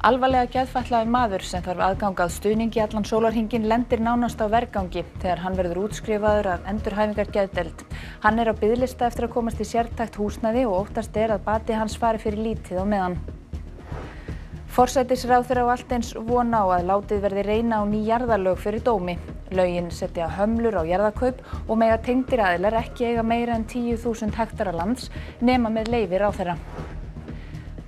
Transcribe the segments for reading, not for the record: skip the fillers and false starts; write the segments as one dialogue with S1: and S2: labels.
S1: Alvarlega geðfatlaður maður sem þarf aðgang að stuðningi allan sólarhringinn lendir nánast á vergangi þegar hann verður útskrifaður af endurhæfingargeðdeild. Hann er á biðlista eftir að komast í sértækt húsnæði og óttast er að bati hans fari fyrir lítið á meðan. Forsætisráðherra á allt eins von á að látið verði reyna á ný jarðalög fyrir dómi. Lögin setja hömlur á jarðakaup og mega tengdir aðilar ekki eiga meira en 10.000 hektara lands nema með leyfi ráðherra.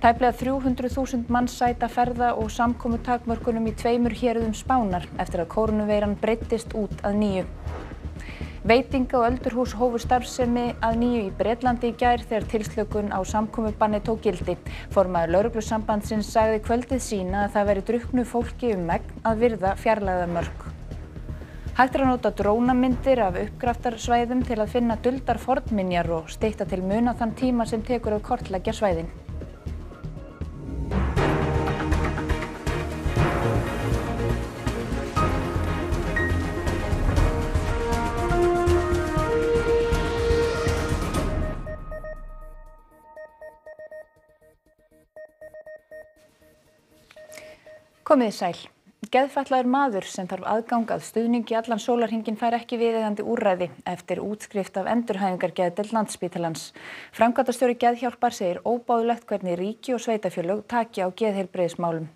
S1: Tæplega 300.000 manns sæta ferða- og samkomutakmörkunum í 2 héruðum Spánar eftir að kórónuveiran breiddist út að nýju. Veitinga- og öldurhús hófu starfsemi að nýju í Bretlandi í gær þegar tilslökun á samkomubanni tók gildi. Formaður lögreglusambandsins sagði kvöldið sína að það veri drukknu fólki megn að virða fjarlægðarmörk. Hægt er að nota drónamyndir af uppgraftarsvæðum til að finna duldar fornminjar og stytta til muna þann tíma sem tekur að kortleggja svæðin. Komið þið sæl. Geðfatlaður maður sem þarf aðgang að stuðningi allan sólarhringinn fær ekki viðeigandi úrræði eftir útskrift af endurhæfingargeðdeild Landspítalans. Framkvæmdastjóri Geðhjálpar segir óboðlegt hvernig ríki og sveitarfélög taki á geðheilbrigðismálum.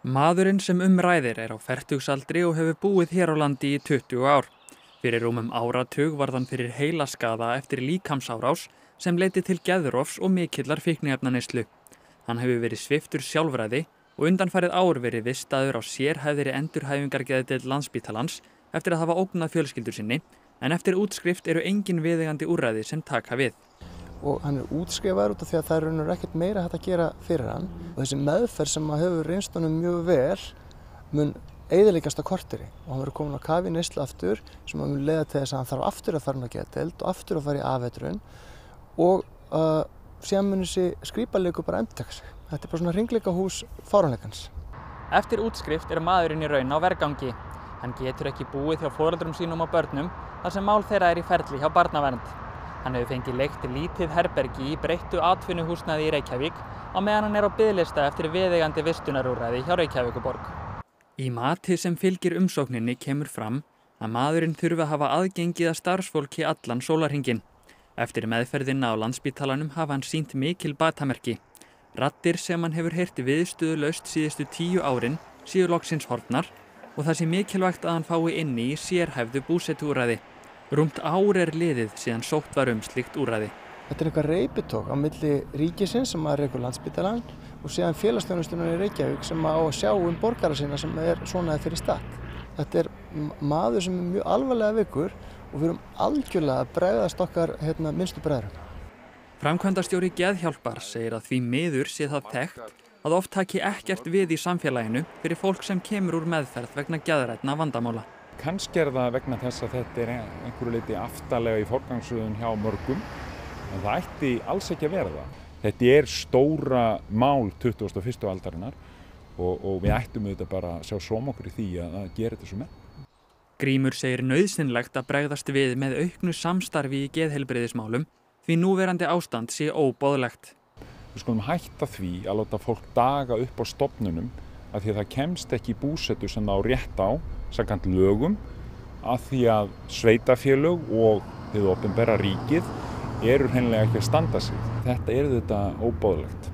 S2: Maðurinn sem ræðir er á fertugsaldri og hefur búið hér á landi í 20 ár. Fyrir rúmum áratug varð hann fyrir heilaskaða eftir líkamsárás sem leiddi til geðrofs og mikillar fíkniefnaneyslu. Hann hefur verið sviptur sjálfræði og undanfarið ár verið vistaður á sérhæfðri endurhæfingargeðdeild Landspítalans eftir að hafa ógnað fjölskyldu sinni, en eftir útskrift eru engin viðeigandi úrræði sem taka við.
S3: Og hann er útskrifaður út af því að það er ekkert meira hægt að gera fyrir hann. Og þessi meðferð sem hefur reynst honum mjög vel mun eyðileggjast á korteri. Og hann verður komin á kafi í neyslu aftur sem mun leiða til þess að hann þarf aftur að fara inn á geðdeild og aftur að fara í afeitrun og síðan mun þessi skrípaleikur bara endurtaka sig. Þetta er bara svona hringleikahús fáránleikans.
S2: Eftir útskrift er maðurinn í raun á vergangi. Hann getur ekki búið hjá foreldrum sínum og börnum þar sem mál þeirra er í ferli hjá barnavernd. Hann hefur fengið leigt lítið herbergi í breyttu atvinnuhúsnæði í Reykjavík á meðan hann er á biðlista eftir viðeigandi vistunarúrræði hjá Reykjavíkurborg. Í mati sem fylgir umsókninni kemur fram að maðurinn þurfi að hafa aðgengið að starfsfólki allan sólarhringinn. Eftir meðferðina á Landspítalanum hafa hann sýnt mikil batamerki. Raddir sem hann hefur heyrt viðstöðulaust síðustu 10 árin séu loksins horfnar og það sé mikilvægt að hann fái inni í sérhæfðu búsetuúrræði. Rúmt ár er liðið síðan sótt var slíkt úrræði.
S3: Þetta er eitthvað reipitók á milli ríkisins sem að rekur Landspítalann og síðan félagsþjónustunnar í Reykjavík sem á að sjá borgara sína sem er svona fyrir stað. Þetta er maður sem er mjög alvarlega veikur og við erum algjörlega að bregðast okkar minnstu bræðrum.
S2: Framkvæmdastjóri Geðhjálpar segir að því miður sé það þekkt að oft taki ekkert við í samfélaginu fyrir fólk sem kemur úr meðferð vegna geðrænna vandamála.
S4: Kannski er það vegna þess að þetta er einhverju leyti aftarlega í forgangsröðun hjá mörgum, en það ætti alls ekki að vera það. Þetta er stóra mál 21. aldarinnar og við ættum auðvitað bara að sjá sóma okkur í því að gera þetta svo með.
S2: Grímur segir nauðsynlegt að bregðast við með auknu samstarfi í geðheilbrigðismálum því núverandi ástand sé óboðlegt.
S4: Við skulum hætta því að láta fólk daga upp á stofnunum af því að það kemst ekki í búsetu sem það á rétt á, samkvæmt lögum, af því að sveitarfélög og hið opinbera ríkið eru hreinlega ekki að standa sig. Þetta er þetta óboðlegt.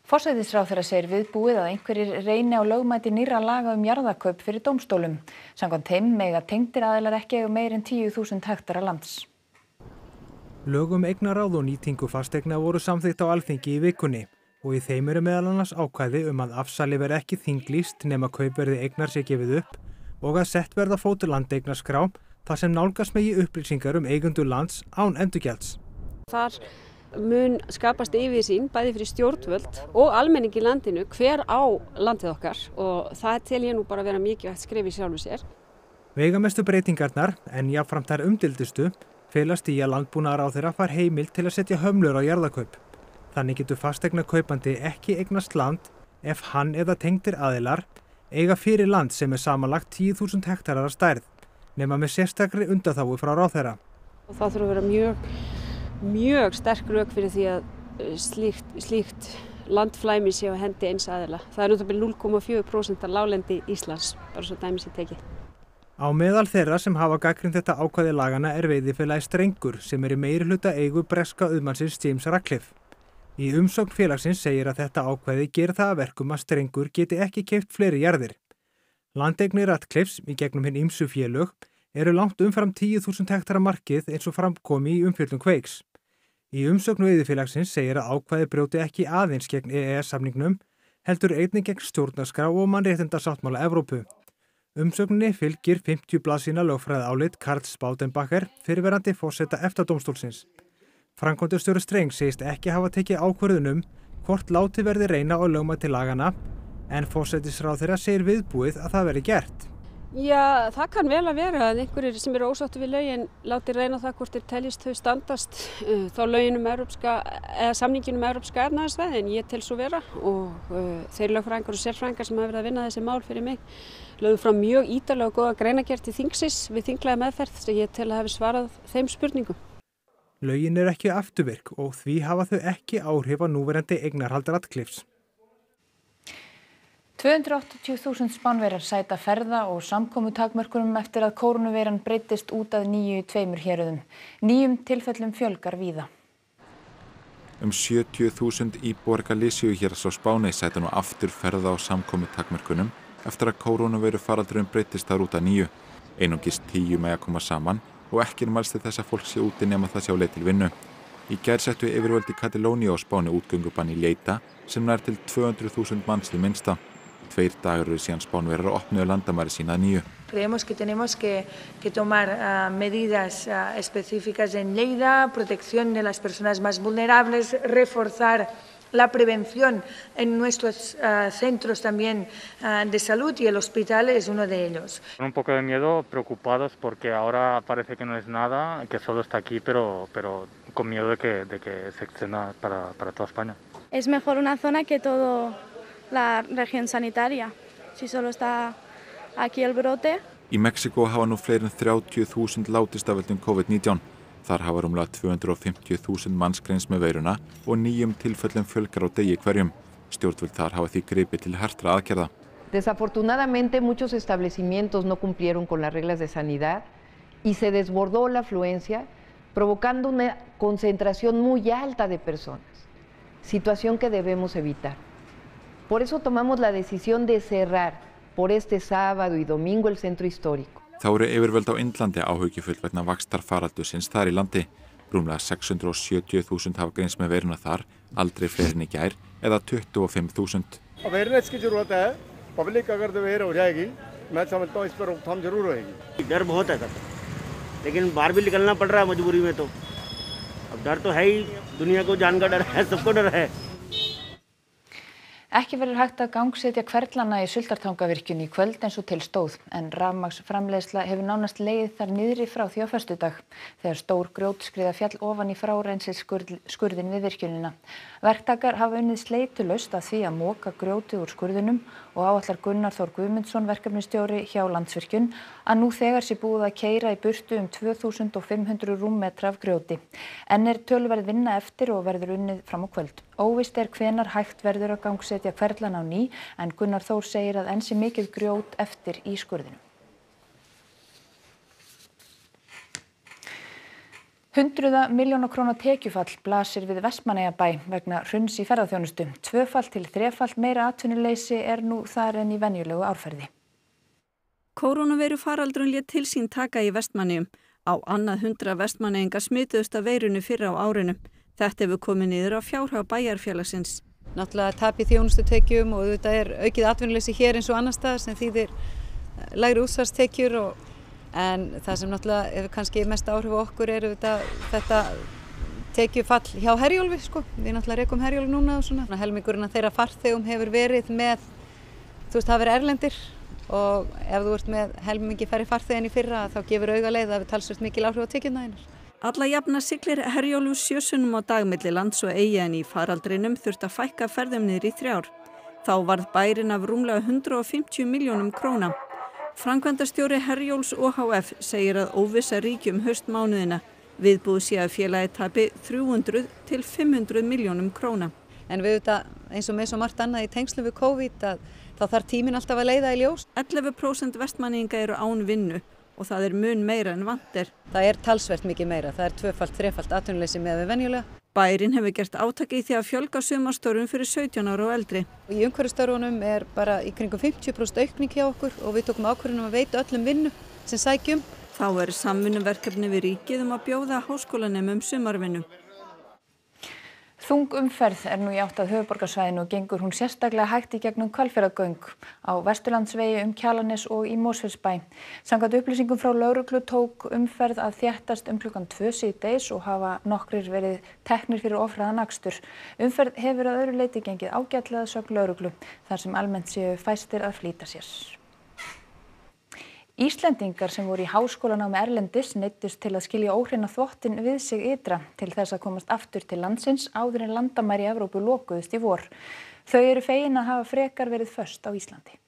S1: Forsætisráðherra segir viðbúið að einhverjir reyni á lögmæti nýrra laga jarðakaup fyrir dómstólum. Samkvæmt þeim mega tengdir aðilar ekki eiga meira en 10.000 hektara lands.
S5: Lög eignaráð og nýtingu fasteigna voru samþykkt á Alþingi í vikunni og í þeim eru meðal annars ákvæði að afsali verði ekki þinglýst nema kaupverði eignar sé gefið upp og að sett verða fótur landeignaskrá þar sem nálgast megi upplýsingar eigendur lands án endurgjalds.
S6: Þar mun skapast yfirsýn bæði fyrir stjórnvöld og almenning í landinu hver á landið okkar og það tel ég nú bara vera mikilvægt skref í sjálfu sér.
S5: Veigamestu breytingarnar en jafnframt þær umdeildustu felast í að landbúnaðarráðherra fær heimild til að setja hömlur á jarðakaup. Þannig getur fasteignakaupandi ekki eignast land ef hann eða tengdir aðilar eiga fyrir land sem er samanlagt 10.000 hektarar að stærð, nema með sérstakri undanþágu frá ráðherra.
S6: Og það þurfa að vera mjög sterk rök fyrir því að slíkt landflæmi sé á hendi eins aðila. Það náttúrulega 0,4% af láglendi Íslands, bara svo dæmi sé tekið.
S5: Á meðal þeirra sem hafa gagnrýnt þetta ákvæði laganna veiðifélagið Strengur sem í meirihluta eigu breska auðmannsins James Ratcliffe. Í umsókn félagsins segir að þetta ákvæði gerir það að verkum að Strengur geti ekki keypt fleiri jarðir. Landeignir Ratcliffes í gegnum hinn ýmsu félög eru langt umfram 10.000 hektara markið eins og fram komi í umfjöllun Kveiks. Í umsögn veiðifélagsins segir að ákvæði brjóti ekki aðeins gegn EES-samningnum, heldur einnig gegn stjórnarskrá og mannréttindasáttmála Evrópu. Umsögninni fylgir 50 blaðsíðna lögfræðiálit Karls Baudenbacher, fyrrverandi forseta EFTA-dómstólsins. Framkvæmdastjóri Strengs segist ekki hafa tekið ákvörðun hvort látið verði reyna á lögmæti laganna, en forsætisráðherra segir viðbúið að það verði gert.
S6: Já, það kann vel að vera að einhverjir sem eru ósáttir við lögin láti reyna á það hvort þeir teljist þau standast þá lögin samningin Evrópska efnahagssvæðið, en ég tel svo vera og þeir lögfræðingar og sérfræðingar sem hafa verið að vinna þessi mál fyrir mig lögðu fram mjög ítarlega og góða greinargerð til þingsins við þinglega meðferð sem ég tel að hafi svarað þeim spurningum.
S5: Lögin eru ekki afturvirk og því hafa þau ekki áhrif á núverandi eignarhald Ratcliffes.
S1: 280.000 Spánverjar sæta ferða- og samkomutakmörkunum eftir að kórónuveiran breiddist út að nýju í 2 héruðum. 9 tilfellum fjölgar víða.
S7: 70.000 íbúar Galísíu héraðs á Spáni sæta nú aftur ferða- og samkomutakmörkunum eftir að kórónuveiru faraldurinn breiddist þar út að nýju. Einungis 10 mega koma saman og ekki mælst til þess að fólk sé úti nema það sé á leið til vinnu. Í gær settu yfirvöld í Katalóníu á Spáni útgöngubann í Lleida sem nær til 200.000 manns til minnsta. 2 dagar eru síðan Spánverjar opnuðu landamæri sína að nýju.
S8: Creemos que tenemos que tomar medidas específicas en Lleida, protección de las personas más vulnerables, reforzar la prevención en nuestros centros también de salud y el hospital es uno de ellos.
S9: Un poco de miedo, preocupados porque ahora parece que no es nada, que solo está aquí, pero con miedo de que se extienda para toda España.
S10: Es mejor una zona que toda la región sanitaria, si solo está aquí el brote.
S7: Í Mexíkó hafa nú fleiri en 30.000 látist af völdum COVID-19. Þar hafa rúmlega 250.000 manns greinst með veiruna og 9 tilfellum fjölgar á degi hverjum. Stjórnvöld þar hafa því gripið til hertra aðgerða.
S11: Desafortunadamente muchos establecimientos no cumplieron con las reglas de sanidad y se desbordó la afluencia, provocando una concentración muy alta de personas, situación que debemos evitar. Por eso tomamos la decisión de cerrar por este sábado y domingo el centro histórico.
S7: Þá eru yfirvöld á Indlandi áhyggjufull vegna vaxtar faraldursins þar í landi. Rúmlega 670.000 hafa greinst með veiruna þar, aldrei fleiri en í gær, eða 25.000.
S12: Awareness की जरूरत है, public अगर अवेयर हो जाएगी, मैं समझता हूँ इस पर रोकथाम जरूर होगी।
S13: डर बहुत है लेकिन बाहर भी निकलना पड़ रहा है मजबूरी में तो। अब डर तो है ही, दुनिया को जान का डर है, सबको डर है।
S1: Ekki verður hægt að gangsetja hverflana í Sultartangavirkjun í kvöld eins og til stóð, en rafmagnsframleiðsla hefur nánast legið þar niðri frá því á föstudag, þegar stór grjótskriða fjall ofan í frárennsisskurðinn við virkjunina. Verktakar hafa unnið sleitulaust að því að moka grjótið úr skurðinum og áætlar Gunnar Þór Guðmundsson, verkefnisstjóri hjá Landsvirkjun, að nú þegar sé búið að keyra í burtu 2500 rúmmetra af grjóti. Enn töluverð vinna eftir og verður unnið fram á kvöld. Óvíst hvenær hægt verður að gangsetja hverflan á ný, en Gunnar Þór segir að enn sé mikið grjót eftir í skurðinum. 100 milljóna króna tekjufall blasir við Vestmannaeyjabæ vegna hruns í ferðaþjónustu. 2-falt til 3-falt meira atvinnuleysi nú þar en í venjulegu árferði.
S14: Kórónuveiru faraldurinn lét til sín taka í Vestmannaeyjum. Á annað 100 Vestmannaeyingar smituðust af veirunni fyrr á árinu. Þetta hefur komið niður á fjárhag bæjarfélagsins.
S15: Náttúrulega tap í þjónustutekjum og þetta aukið atvinnuleysi hér eins og annars staðar sem þýðir lægri útsvarstekjur en það sem náttúrulega hefur kannski mest áhrif á okkur þetta tekjufall hjá Herjólfi sko. Við náttúrulega rekum Herjólf núna og svona. Helmingurinn af þeirra farþegum hefur verið með, það verið erlendir og ef þú ert með helmingi færri farþega en í fyrra þá gefur augaleið að það hefur talsvert mikil áhrif á tekjurnar þínar.
S14: Alla jafna siglir Herjólfur 7 sinnum á dag milli lands og eyja en í faraldrinum þurfti að fækka ferðum niður í 3. Þá varð bærinn af rúmlega 150 milljónum króna. Framkvæmdastjóri Herjólfs OHF segir að óvissa ríki haustmánuðina. Viðbúið sé að félagið tapi 300 til 500 milljónum króna.
S15: En við auðvitað, eins og með svo margt annað í tengslum við COVID, þá þarf tíminn alltaf að leiða í ljós.
S14: 11% vestmanninga eru án vinnu og það mun meira en vant er.
S15: Það talsvert mikið meira, það 2-3-falt atvinnuleysi miðað við venjulega.
S14: Bærinn hefur gert átak í því að fjölga sumarstörfum fyrir 17 ára og eldri.
S15: Í umhverfisstörfunum bara í kringum 50% aukning hjá okkur og við tókum ákvörðun að veita öllum vinnu sem sækjum.
S14: Þá samvinnuverkefni við ríkið að bjóða háskólanemum sumarvinnu.
S1: Þung umferð nú í átt að höfuðborgarsvæðinu og gengur hún sérstaklega hægt í gegnum Hvalfjarðargöng á Vesturlandsvegi Kjalarnes og í Mosfellsbæ. Samkvæmt upplýsingum frá lögreglu tók umferð að þéttast klukkan 2 síðdegis og hafa nokkrir verið teknir fyrir ofhraðan akstur. Umferð hefur að öðru leyti gengið ágætlega að sögn lögreglu þar sem almennt séu fæstir að flýta sér. Íslendingar sem voru í háskólanámi erlendis neyddust til að skilja óhreina þvottinn við sig ytra til þess að komast aftur til landsins áður en landamæri í Evrópu lokuðust í vor. Þau eru fegin að hafa frekar verið föst á Íslandi.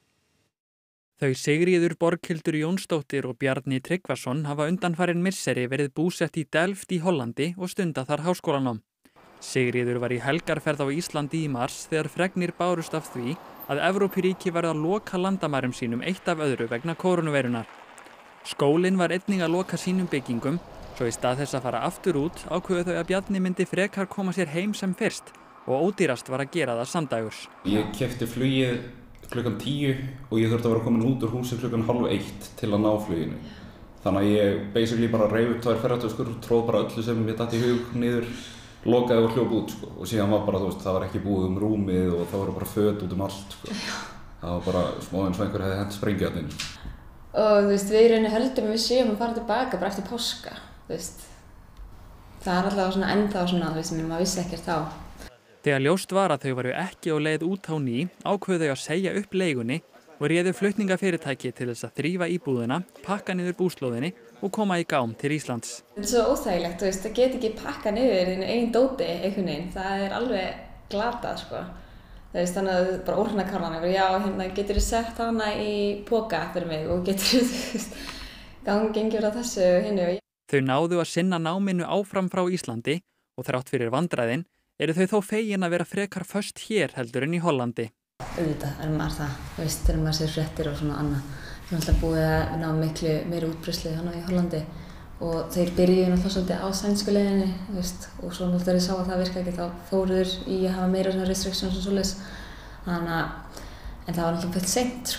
S2: Þau Sigríður Borghildur Jónsdóttir og Bjarni Tryggvason hafa undanfarin misseri verið búsett í Delft í Hollandi og stunda þar háskólanám. Sigríður var í helgarferð á Íslandi í mars þegar fregnir bárust af því að Evrópuríki verða að loka landamærum sínum eitt af öðru vegna kórónuveirunnar. Skólinn var einnig að loka sínum byggingum, svo í stað þess að fara aftur út ákveðu þau að Bjarni myndi frekar koma sér heim sem fyrst og ódýrast var að gera það samdægurs.
S16: Ég keypti flugið klukkan 10 og ég þurfti að vera komin út úr húsi klukkan 12:30 til að ná fluginu. Þannig að ég basically bara reif upp 2 ferðartöskur, tróð bara öllu sem mér datt í hug niður, lokaði og hljóp út og síðan var bara, það var ekki búið rúmið og það voru bara föt út allt Það var bara smá eins og einhver hefði hent sprengju þarna inn.
S17: Og við í rauninni höldum við séum að fara tilbaka bara eftir páska, Það alltaf svona ennþá svona, maður vissi ekkert þá.
S2: Þegar ljóst var að þau varu ekki á leið út á ný, ákveðu þau að segja upp leigunni og réðu flutningafyrirtæki til þess að þrífa íbúðina, pakka niður búslóðinni og koma í gám til Íslands.
S17: Þetta svo óþægilegt, það get ekki pakka niður þínu eigin dóti einhvern veginn, það alveg glatað Þannig að bara óhreinakarlan já, geturðu sett hana í poka fyrir mig og geturðu gengið frá þessu og hinu.
S2: Þau náðu að sinna náminu áfram frá Íslandi og þrátt fyrir vandræðin eru þau þó fegin að vera frekar föst hér heldur en í Hollandi.
S17: Auðvitað maður það, þegar maður sér fréttir og svona annað. Við erum alltaf búið að ná miklu meiri útbreiðslu hana í Hollandi og þeir byrjuðu náttúrulega svolítið á sænsku leiðinni, og svo náttúrulega þegar ég sá að það virka ekki þá fóruður í að hafa meira restrictions og svoleiðis. En það var náttúrulega fullt seint,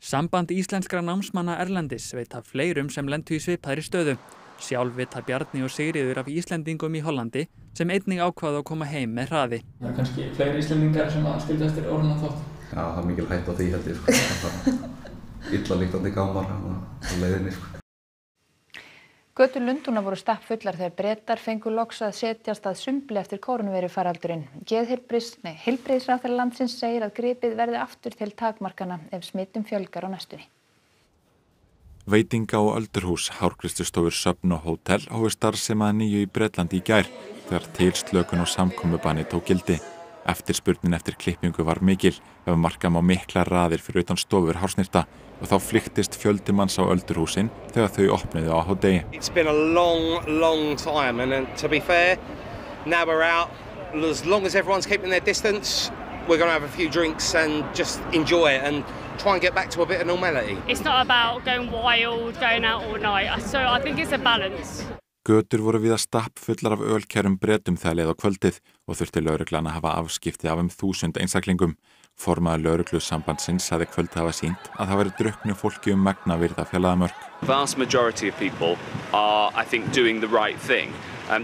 S2: Samband íslenskra námsmanna erlendis veit af fleirum sem lentu í svipaðri stöðu. Sjálf vita Bjarni og Sigríður af Íslendingum í Hollandi sem einnig ákváðu að koma heim með hraði.
S18: Það kannski fleiri Íslendingar sem að skilja eftir óhreina þvott.
S16: Já, það mikil hætta á því held ég, Illa líktandi gámar á leiðinni,
S1: Götur Lundúna voru stappfullar þegar Bretar fengu loks að setjast að sumbli eftir kórónuveirufaraldurinn. Heilbrigðisráðherra landsins segir að gripið verði aftur til takmarkana ef smittum fjölgar á næstunni.
S7: Veitinga- og öldurhús, hárgreiðslustofur, söfn og hótel hófu starfsemi að nýju í Bretlandi í gær þegar tilslökun og samkomubanni tók gildi. Eftirspurnin eftir klippingu var mikil ef marka má miklar raðir fyrir utan stofur hársnyrta og þá flykktist fjöldi manns á öldurhúsin þegar þau opnuðu á hádegi.
S19: It's been a long time and to be fair, now we're out. As long as everyone's keeping their distance, we're going to have a few drinks and just enjoy it and try and get back to a bit of normality.
S20: It's not about going wild, going out all night. So I think it's a balance.
S7: Götur voru víða stappfullar af ölkærum Bretum þegar leið á kvöldið og þurfti lögreglan að hafa afskipti af 1000 einstaklingum. Formaður lögreglusambandsins sagði kvöldið hafa sýnt að það væri drukknu fólki megna virða fjarlægðarmörk.
S21: Vast majority of people are, I think, doing the right thing.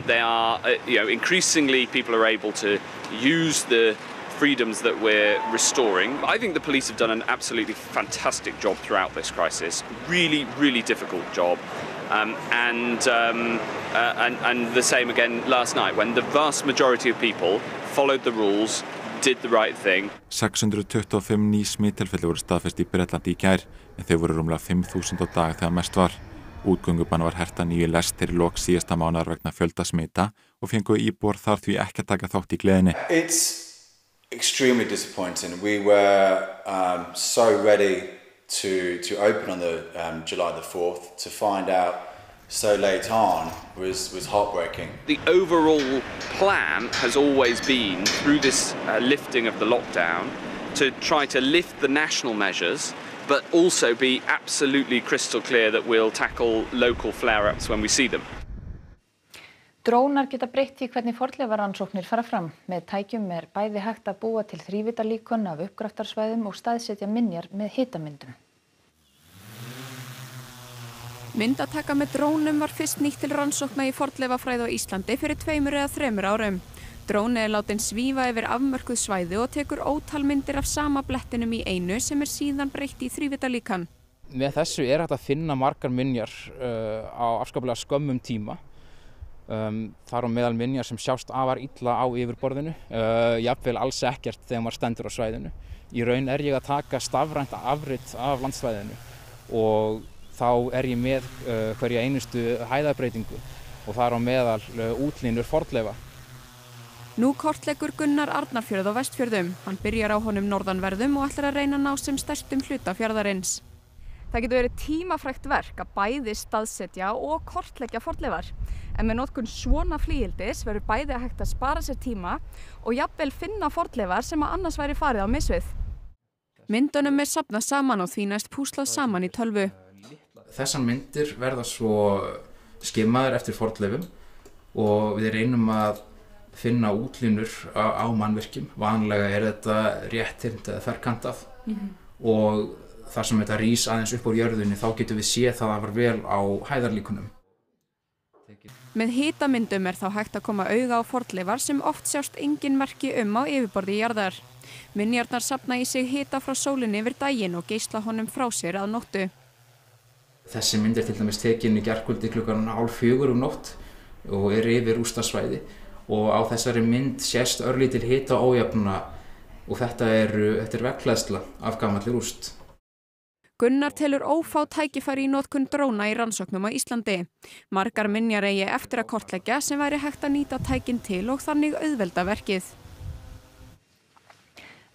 S21: They are, increasingly people are able to use the freedoms that we're restoring. I think the police have done an absolutely fantastic job throughout this crisis. Really difficult job. And the same again last night when the vast majority of people followed the rules, did the right thing.
S7: 625 ný smittilfelli voru staðfest í Bretlandi í gær en þau voru rúmlega 5000 á dag þegar mest var. Útgöngubann var hert að nýju lestir í lok síðasta mánaðar vegna fjölda smita og fengu íbúar þar því ekki að taka þátt í gleðinni.
S22: It's extremely disappointing. We were so ready to open on the July the 4th to find out so late on was heartbreaking.
S21: The overall plan has always been, through this lifting of the lockdown, to try to lift the national measures, but also be absolutely crystal clear that we'll tackle local flare-ups when we see them.
S1: Drónar geta breytt í hvernig fornleifarannsóknir fara fram. Með tækjum bæði hægt að búa til þrívíddarlíkön af uppgraftarsvæðum og staðsetja minjar með hitamyndum.
S3: Myndataka með drónum var fyrst nýtt til rannsókna í fornleifafræði á Íslandi fyrir 2 eða 3 árum. Dróni látin svífa yfir afmörkuð svæði og tekur ótal myndir af sama blettinum í einu sem síðan breytt í þrívíddarlíkan.
S4: Með þessu hægt að finna margar minjar á afskaplega skömmum tíma. Þar á meðal minjar sem sjást afar illa á yfirborðinu, jafnvel alls ekkert þegar maður stendur á svæðinu. Í raun ég að taka stafrænt afrit af landsvæðinu og þá ég með hverja einustu hæðarbreytingu og þar á meðal útlínur fornleifa.
S3: Nú kortleggur Gunnar Arnarfjörð á Vestfjörðum. Hann byrjar á honum norðanverðum og ætlar að reyna að ná sem stærstum hluta fjarðarins. Það getur verið tímafrekt verk að bæði staðsetja og kortleggja fornleifar. En með notkun svona flygildis verður bæði hægt að spara sér tíma og jafnvel finna fornleifar sem annars væri farið á misvið. Myndunum safnað saman og því næst púslað saman í tölvu.
S4: Þessar myndir verða svo skimmaðar eftir fornleifum og við reynum að finna útlínur á mannvirkjum. Vanlega þetta rétthyrnt eða ferkantað og þar sem þetta rís aðeins upp úr jörðinni þá getum við séð það afar vel á hæðarlíkunum.
S3: Með hitamyndum þá hægt að koma auga á fornleifar sem oft sjást engin merki á yfirborði jarðar. Minjarnar safna í sig hita frá sólinni yfir daginn og geisla honum frá sér að nóttu.
S4: Þessi mynd til dæmis tekin í gærkvöldi klukkan 3:30 nótt og yfir rústasvæði og á þessari mynd sést örlítil hita ójafna og þetta er veggklæðsla af gamalli rúst.
S3: Gunnar telur ófá tækifæri í notkun dróna í rannsóknum á Íslandi. Margar minjar eigi eftir að kortleggja sem væri hægt að nýta tækin til og þannig auðvelda verkið.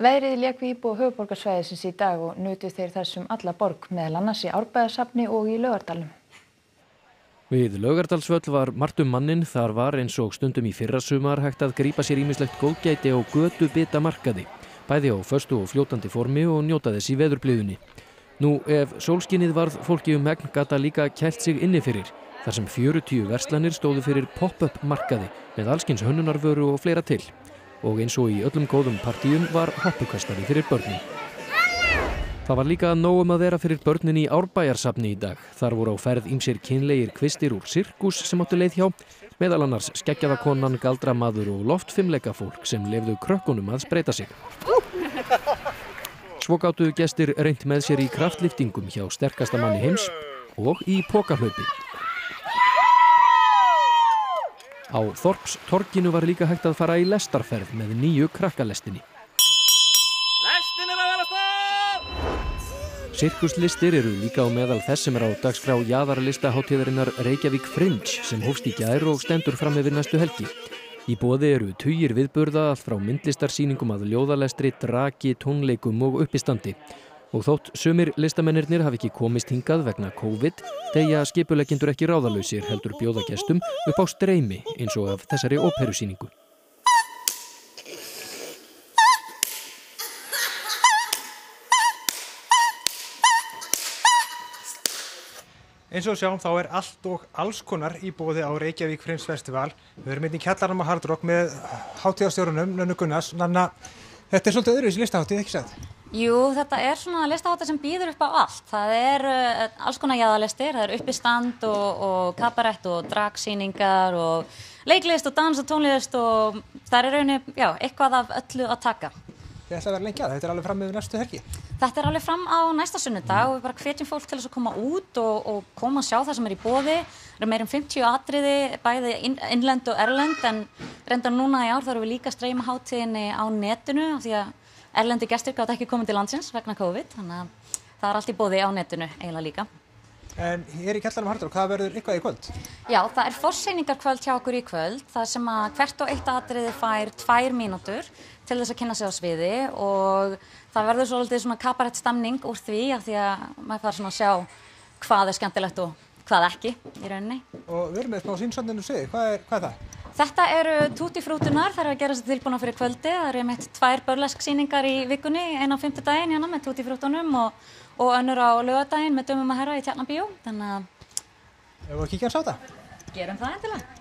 S1: Veðrið lék við íbúa höfuðborgarsvæðisins í dag og nutu þeir þessum alla borg, meðal annars í Árbæjarsafni og í Laugardalnum.
S23: Við Laugardalsvöll var margt manninn, þar var eins og stundum í fyrrasumar hægt að grípa sér ýmislegt góðgæti á götubita markaði, bæði á föstu og fljótandi formi og njóta þess í veðurblíðunni. Nú ef sólskinið varð fólki megn gat það líka kælt sig inni fyrir, þar sem 40 verslanir stóðu fyrir pop-up markaði með allskyns hönnunarvöru og fleira til. Og eins og í öllum góðum partíum var hoppukastari fyrir börnin. Það var líka nóg að vera fyrir börnin í Árbæjarsafni í dag. Þar voru á ferð ýmsir kynlegir kvistir úr sirkus sem áttu leið hjá, meðal annars skeggjaða konan, galdramaður og loftfimleikafólk sem leyfðu krökkunum að spreyta sig. Svo gátu gestir reynt með sér í kraftliftingum hjá sterkasta manni heims og í pokahlaupi. Á Þorpstorginu var líka hægt að fara í lestarferð með nýju krakkalestinni.
S2: Lestin að vera stað!
S23: Sirkuslistir eru líka á meðal þess sem á dagskrá jaðarlistahátíðarinnar Reykjavík Fringe sem hófst í gær og stendur fram yfir næstu helgi. Í boði eru tugir viðburða allt frá myndlistarsýningum að ljóðalestri, draki, tónleikum og uppistandi. Og þótt sumir listamennirnir hafi ekki komist hingað vegna COVID, deyja skipuleggjendur ekki ráðalausir heldur bjóða gestum upp á streymi eins og af þessari óperusýningu.
S5: Eins og sjáum þá allt og alls konar í boði á Reykjavík Fringe Festival. Við erum í kjallaranum á Hard Rock með hátíðarstjórunum, Nönnu Gunnars. Nanna, þetta svolítið öðruvísi listahátíð, ekki satt?
S24: Jú, þetta svona listahátíð sem býður upp á allt. Það alls konar jaðarlistir, það uppistand og kabarett og dragsýningar og leiklist og dans og tónlist og það rauninni, eitthvað af öllu að taka.
S5: Þið ætla að vera lengi að þetta alveg fram yfir næstu helgi?
S24: Þetta alveg fram á næsta sunnudag og við bara hvetjum fólk til þess að koma út og koma að sjá það sem í boði. Það eru meira 50 atriði, bæði innlend og erlend, en reyndar núna í ár þá erum við líka að streyma hátíðinni á netinu af því að erlendu gestir gátu ekki komið til landsins vegna COVID, þannig að það allt í boði á netinu eiginlega líka.
S5: En hér í kjallaranum Hard Rock, hvað verður eitthvað í kvöld?
S24: Já, það forsýningarkvöld hjá okkur í kvöld, það sem að hvert og eitt atriði fær 2 mínútur til þess að kynna sig á sviði og það verður svolítið svona kabarett stemning úr því af því að maður fær svona að sjá hvað skemmtilegt og hvað ekki í rauninni.
S5: Og við erum með smá sýnsöndinu sig, hvað er það?
S24: Þetta eru Tutti Frútunar, þær eru að gera sér tilbúna fyrir kvöldi. Það eru einmitt 2 burlesk-sýningar í vikunni, eina á 5. hérna með Tutti Frútunum og önnur á laugardaginn með Dömum að herra í Tjarnarbíó. Þannig að...
S5: Ef við kíkja að sjá þetta?
S24: Gerum það endilega.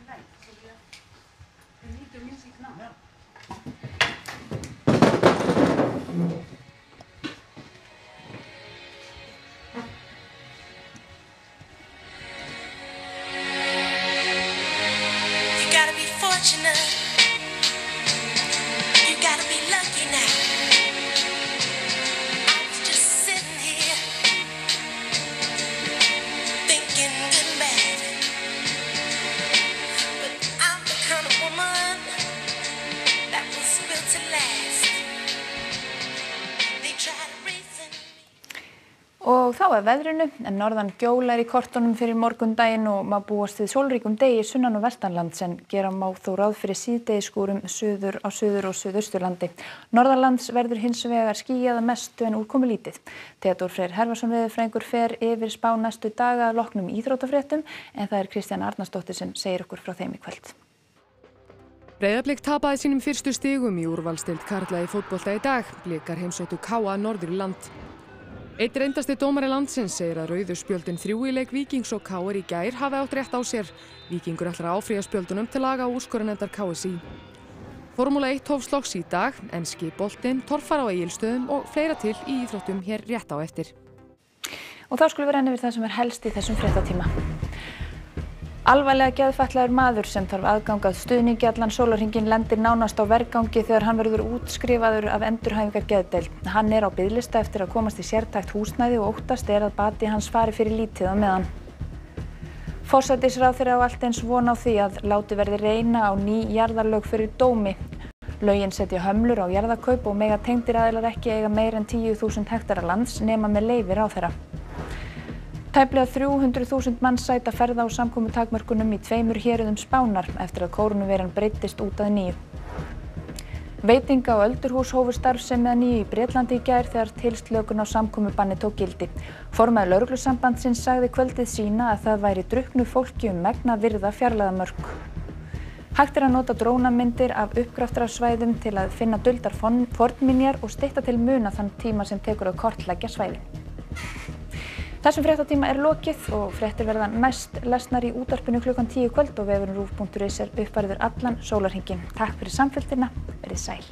S1: Og þá veðrinu, en norðan gjólar í kortunum fyrir morgundaginn og maður búast við sólríkum degi sunnan og vestanlands en gera má þó ráð fyrir síðdegisskúrum á suður og suðausturlandi. Norðanlands verður hins vegar skýjað að mestu en úrkomulítið. Theodór Freyr Hervarsson veðurfræðingur fer yfir spá næstu daga að loknum íþróttafréttum en það Kristjana Arnarsdóttir sem segir okkur frá þeim í kvöld.
S6: Breiðablik tapaði sínum fyrstu stigum í úrvalsdeild karla í fótbolta í dag. Blikar heimsóttu KA norður í land. Einn reyndasti dómari landsins segir að rauðu spjöldin 3 í leik Víkings og KR í gær hafi átt rétt á sér. Víkingur ætlar að áfrýja spjöldunum til laga úrskurðarnefndar KSÍ. Formúla 1 hófst loks í dag, enski boltinn, torfar á Egilsstöðum og fleira til í íþróttum hér rétt á eftir.
S1: Og þá skulum við renna yfir það sem helst í þessum fréttatíma. Alvarlega geðfatlaður maður sem þarf aðgang að stuðningi allan sólarhringinn lendir nánast á vergangi þegar hann verður útskrifaður af endurhæfingargeðdeild. Hann er á biðlista eftir að komast í sértækt húsnæði og óttast er að bati hans fari fyrir lítið á meðan. Forsætisráðherra á allt eins von á því að látið verði reyna á ný jarðarlög fyrir dómi. Lögin setja hömlur á jarðakaup og mega tengdir aðilar ekki eiga meira en 10.000 hektara lands nema með leyfi ráðherra. Tæplega 300.000 manns sæta ferða á samkomutakmörkunum í 2 héruðum Spánar eftir að kórónuveiran breiddist út að nýju. Veitinga- og öldurhús hófu starfsemi að nýju í Bretlandi í gær þegar tilslökun á samkomubanni tók gildi. Formaður lögreglusambandsins sagði kvöldið sína að það væri drukknu fólki megn að virða fjarlægðarmörk. Hægt er að nota drónamyndir af uppgraftarsvæðum til að finna duldar fornminjar og stytta til muna þann tíma sem tekur að kortleggja svæðin. Þessum fréttatíma er lokið og fréttir verða næst lesnar í útvarpinu klukkan 10 kvöld og vefurinn ruv.is er uppfærður allan sólarhringinn. Takk fyrir samfylgdina, verið sæl.